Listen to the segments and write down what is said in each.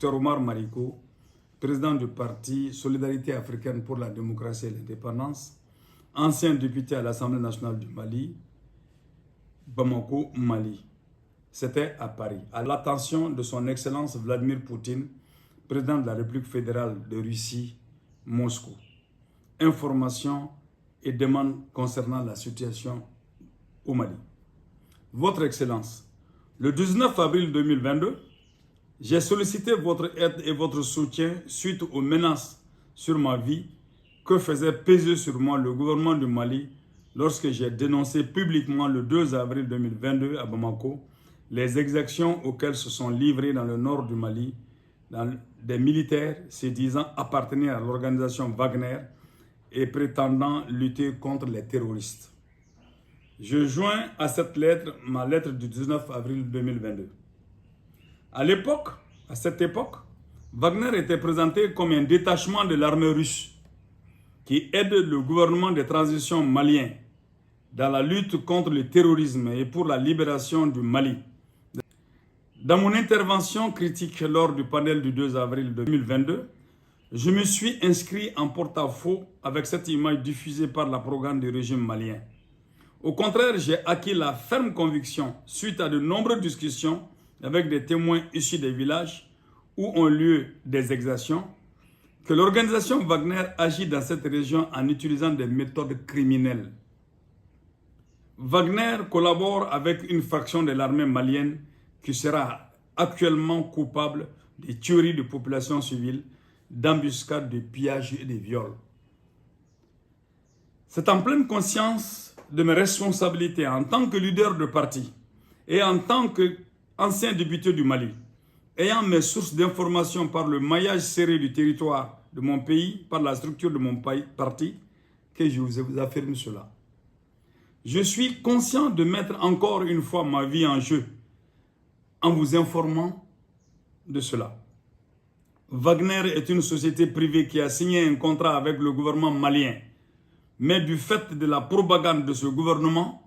Dr Omar Mariko, président du parti Solidarité africaine pour la démocratie et l'indépendance, ancien député à l'Assemblée nationale du Mali, Bamako, Mali. C'était à Paris, à l'attention de son Excellence Vladimir Poutine, président de la République fédérale de Russie, Moscou. Informations et demandes concernant la situation au Mali. Votre Excellence, le 19 avril 2022, j'ai sollicité votre aide et votre soutien suite aux menaces sur ma vie que faisait peser sur moi le gouvernement du Mali lorsque j'ai dénoncé publiquement le 2 avril 2022 à Bamako les exactions auxquelles se sont livrés dans le nord du Mali des militaires se disant appartenir à l'organisation Wagner et prétendant lutter contre les terroristes. Je joins à cette lettre ma lettre du 19 avril 2022. À cette époque, Wagner était présenté comme un détachement de l'armée russe qui aide le gouvernement de transition malien dans la lutte contre le terrorisme et pour la libération du Mali. Dans mon intervention critique lors du panel du 2 avril 2022, je me suis inscrit en porte-à-faux avec cette image diffusée par la propagande du régime malien. Au contraire, j'ai acquis la ferme conviction, suite à de nombreuses discussions avec des témoins issus des villages où ont lieu des exactions, que l'organisation Wagner agit dans cette région en utilisant des méthodes criminelles. Wagner collabore avec une fraction de l'armée malienne qui sera actuellement coupable de tueries de populations civiles, d'embuscades, de pillages et de viols. C'est en pleine conscience de mes responsabilités en tant que leader de parti et en tant qu'ancien député du Mali, ayant mes sources d'information par le maillage serré du territoire de mon pays, par la structure de mon parti, que je vous affirme cela. Je suis conscient de mettre encore une fois ma vie en jeu en vous informant de cela. Wagner est une société privée qui a signé un contrat avec le gouvernement malien. Mais du fait de la propagande de ce gouvernement,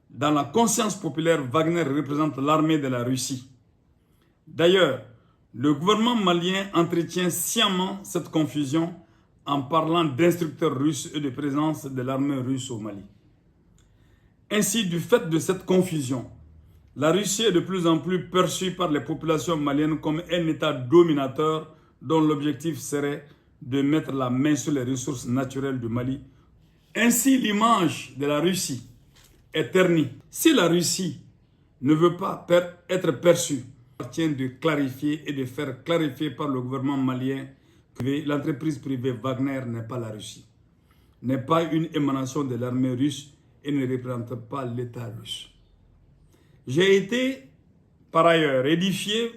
dans la conscience populaire, Wagner représente l'armée de la Russie. D'ailleurs, le gouvernement malien entretient sciemment cette confusion en parlant d'instructeurs russes et de présence de l'armée russe au Mali. Ainsi, du fait de cette confusion, la Russie est de plus en plus perçue par les populations maliennes comme un État dominateur dont l'objectif serait de mettre la main sur les ressources naturelles du Mali. Ainsi, l'image de la Russie est ternie. Si la Russie ne veut pas être perçue, il appartient de clarifier et de faire clarifier par le gouvernement malien que l'entreprise privée Wagner n'est pas la Russie, n'est pas une émanation de l'armée russe et ne représente pas l'État russe. J'ai été, par ailleurs, édifié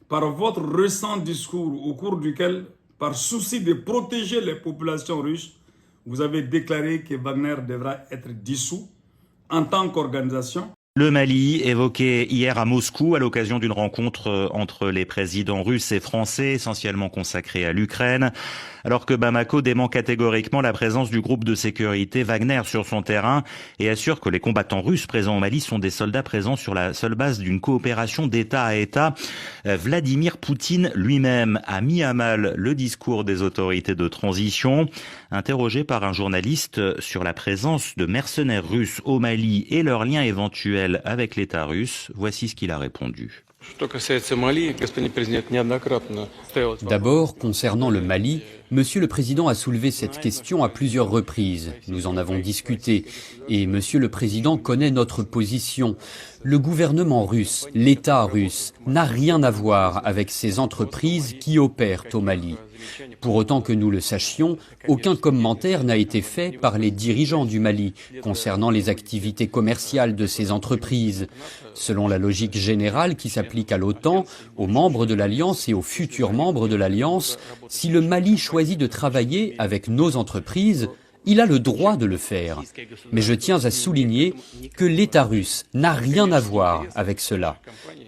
par votre récent discours au cours duquel, par souci de protéger les populations russes, vous avez déclaré que Wagner devra être dissous en tant qu'organisation. Le Mali, évoqué hier à Moscou à l'occasion d'une rencontre entre les présidents russes et français, essentiellement consacrée à l'Ukraine, alors que Bamako dément catégoriquement la présence du groupe de sécurité Wagner sur son terrain et assure que les combattants russes présents au Mali sont des soldats présents sur la seule base d'une coopération d'État à État. Vladimir Poutine lui-même a mis à mal le discours des autorités de transition. Interrogé par un journaliste sur la présence de mercenaires russes au Mali et leurs liens éventuels avec l'État russe, voici ce qu'il a répondu. D'abord, concernant le Mali, Monsieur le Président a soulevé cette question à plusieurs reprises. Nous en avons discuté et Monsieur le Président connaît notre position. Le gouvernement russe, l'État russe, n'a rien à voir avec ces entreprises qui opèrent au Mali. Pour autant que nous le sachions, aucun commentaire n'a été fait par les dirigeants du Mali concernant les activités commerciales de ces entreprises. Selon la logique générale qui s'applique à l'OTAN, aux membres de l'Alliance et aux futurs membres de l'Alliance, si le Mali choisit de travailler avec nos entreprises, il a le droit de le faire. Mais je tiens à souligner que l'État russe n'a rien à voir avec cela.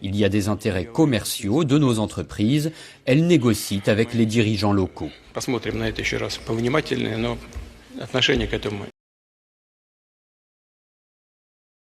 Il y a des intérêts commerciaux de nos entreprises. Elles négocient avec les dirigeants locaux.